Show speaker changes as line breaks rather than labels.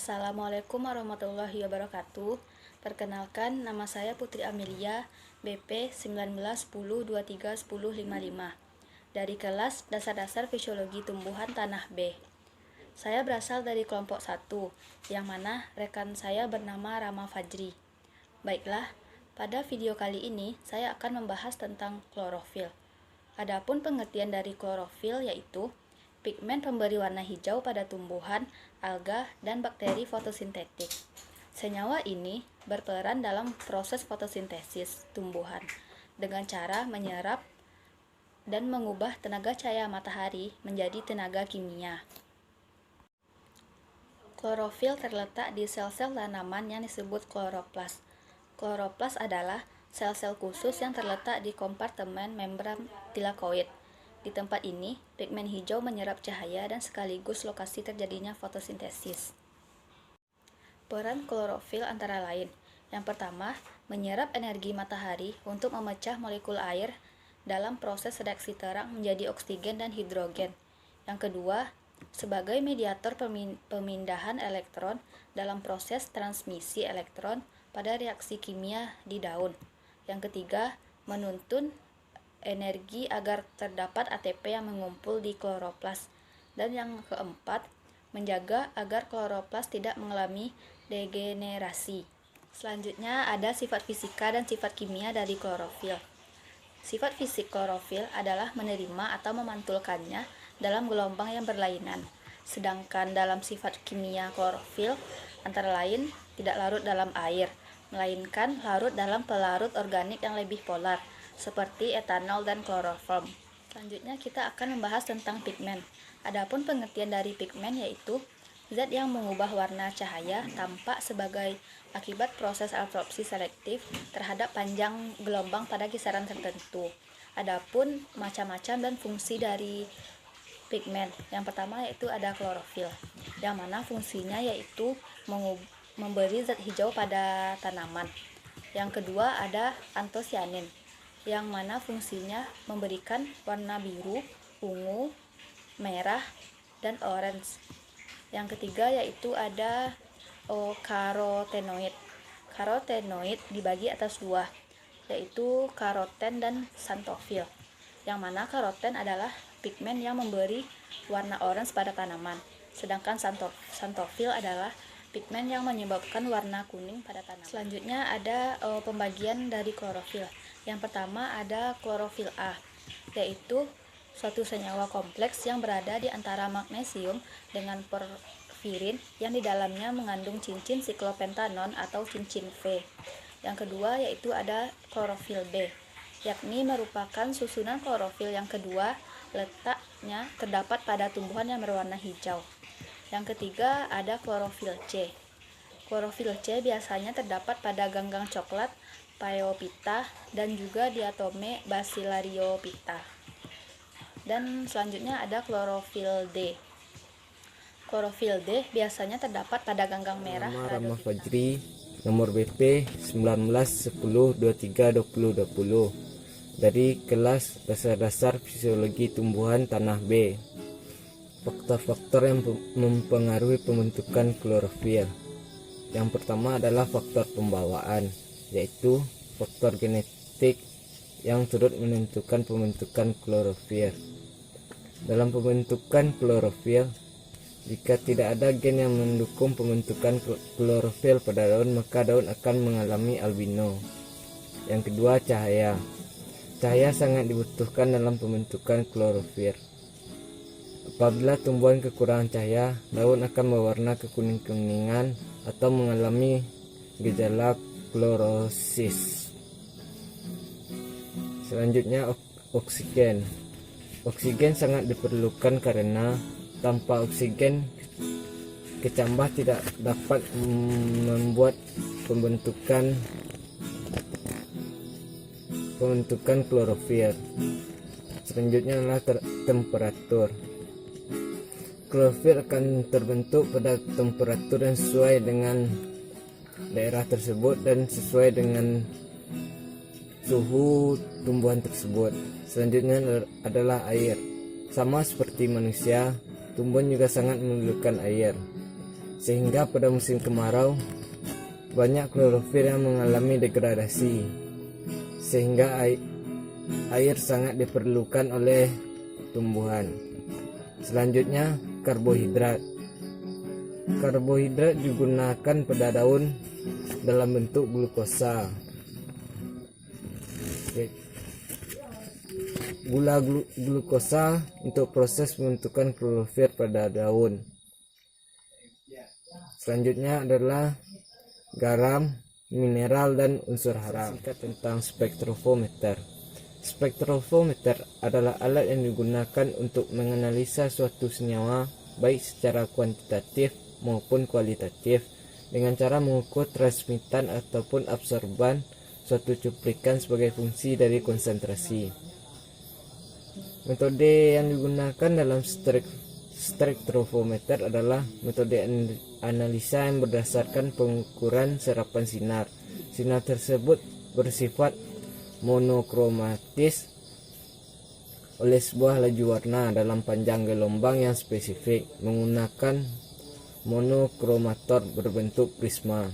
Assalamualaikum warahmatullahi wabarakatuh. Perkenalkan, nama saya Putri Amelia, BP 1910231055 dari kelas Dasar-Dasar Fisiologi Tumbuhan Tanah B. Saya berasal dari kelompok 1, yang mana rekan saya bernama Rama Fajri. Baiklah, pada video kali ini saya akan membahas tentang klorofil. Adapun pengertian dari klorofil yaitu pigmen pemberi warna hijau pada tumbuhan, alga, dan bakteri fotosintetik. Senyawa ini berperan dalam proses fotosintesis tumbuhan dengan cara menyerap dan mengubah tenaga cahaya matahari menjadi tenaga kimia. Klorofil terletak di sel-sel tanaman yang disebut kloroplas. Kloroplas adalah sel-sel khusus yang terletak di kompartemen membran tilakoid. Di tempat ini, pigmen hijau menyerap cahaya dan sekaligus lokasi terjadinya fotosintesis. Peran klorofil antara lain: yang pertama, menyerap energi matahari untuk memecah molekul air dalam proses reaksi terang menjadi oksigen dan hidrogen. Yang kedua, sebagai mediator pemindahan elektron dalam proses transmisi elektron pada reaksi kimia di daun. Yang ketiga, menuntun energi agar terdapat ATP yang mengumpul di kloroplas. Dan yang keempat, menjaga agar kloroplas tidak mengalami degenerasi. Selanjutnya ada sifat fisika dan sifat kimia dari klorofil. Sifat fisik klorofil adalah menerima atau memantulkannya dalam gelombang yang berlainan. Sedangkan dalam sifat kimia klorofil antara lain tidak larut dalam air, melainkan larut dalam pelarut organik yang lebih polar, seperti etanol dan kloroform. Selanjutnya kita akan membahas tentang pigmen. Adapun pengertian dari pigmen yaitu zat yang mengubah warna cahaya tampak sebagai akibat proses absorpsi selektif terhadap panjang gelombang pada kisaran tertentu. Adapun macam-macam dan fungsi dari pigmen. Yang pertama yaitu ada klorofil, yang mana fungsinya yaitu memberi zat hijau pada tanaman. Yang kedua ada antosianin, yang mana fungsinya memberikan warna biru, ungu, merah, dan orange. Yang ketiga yaitu ada karotenoid. Karotenoid dibagi atas dua, yaitu karoten dan xanthofil. Yang mana karoten adalah pigmen yang memberi warna orange pada tanaman, sedangkan xanthofil adalah pigmen yang menyebabkan warna kuning pada tanaman. Selanjutnya ada pembagian dari klorofil. Yang pertama ada klorofil A, yaitu suatu senyawa kompleks yang berada di antara magnesium dengan porfirin yang di dalamnya mengandung cincin siklopentanon atau cincin V. Yang kedua yaitu ada klorofil B, yakni merupakan susunan klorofil yang kedua, letaknya terdapat pada tumbuhan yang berwarna hijau. Yang ketiga ada klorofil C. Klorofil C biasanya terdapat pada ganggang coklat Phaeophyta dan juga diatome Bacillariophyta. Dan selanjutnya ada klorofil D. Klorofil D biasanya terdapat pada ganggang merah
Rama Fajri, nomor BP 1910232020 dari kelas Dasar-Dasar Fisiologi Tumbuhan Tanah B. Faktor-faktor yang mempengaruhi pembentukan klorofil. Yang pertama adalah faktor pembawaan, yaitu faktor genetik yang turut menentukan pembentukan klorofil. Dalam pembentukan klorofil, jika tidak ada gen yang mendukung pembentukan klorofil pada daun, maka daun akan mengalami albino. Yang kedua, cahaya. Cahaya sangat dibutuhkan dalam pembentukan klorofil. Apabila tumbuhan kekurangan cahaya, daun akan berwarna kekuning-kuningan atau mengalami gejala klorosis. Selanjutnya oksigen. Oksigen sangat diperlukan karena tanpa oksigen kecambah tidak dapat membuat pembentukan klorofil. Selanjutnya adalah temperatur. Klorofil akan terbentuk pada temperatur yang sesuai dengan daerah tersebut dan sesuai dengan suhu tumbuhan tersebut. Selanjutnya adalah air. Sama seperti manusia, tumbuhan juga sangat memerlukan air. sehingga pada musim kemarau banyak klorofil yang mengalami degradasi, sehingga air sangat diperlukan oleh tumbuhan. Selanjutnya, karbohidrat. Karbohidrat digunakan pada daun dalam bentuk glukosa. Gula glukosa untuk proses pembentukan klorofil pada daun. Selanjutnya adalah garam, mineral, dan unsur hara. Tentang spektrofometer. Spektrofometer adalah alat yang digunakan untuk menganalisa suatu senyawa baik secara kuantitatif maupun kualitatif dengan cara mengukur transmitan ataupun absorban suatu cuplikan sebagai fungsi dari konsentrasi. Metode yang digunakan dalam spektrofometer adalah metode analisa yang berdasarkan pengukuran serapan sinar. Sinar tersebut bersifat monokromatis oleh sebuah laju warna dalam panjang gelombang yang spesifik menggunakan monokromator berbentuk prisma.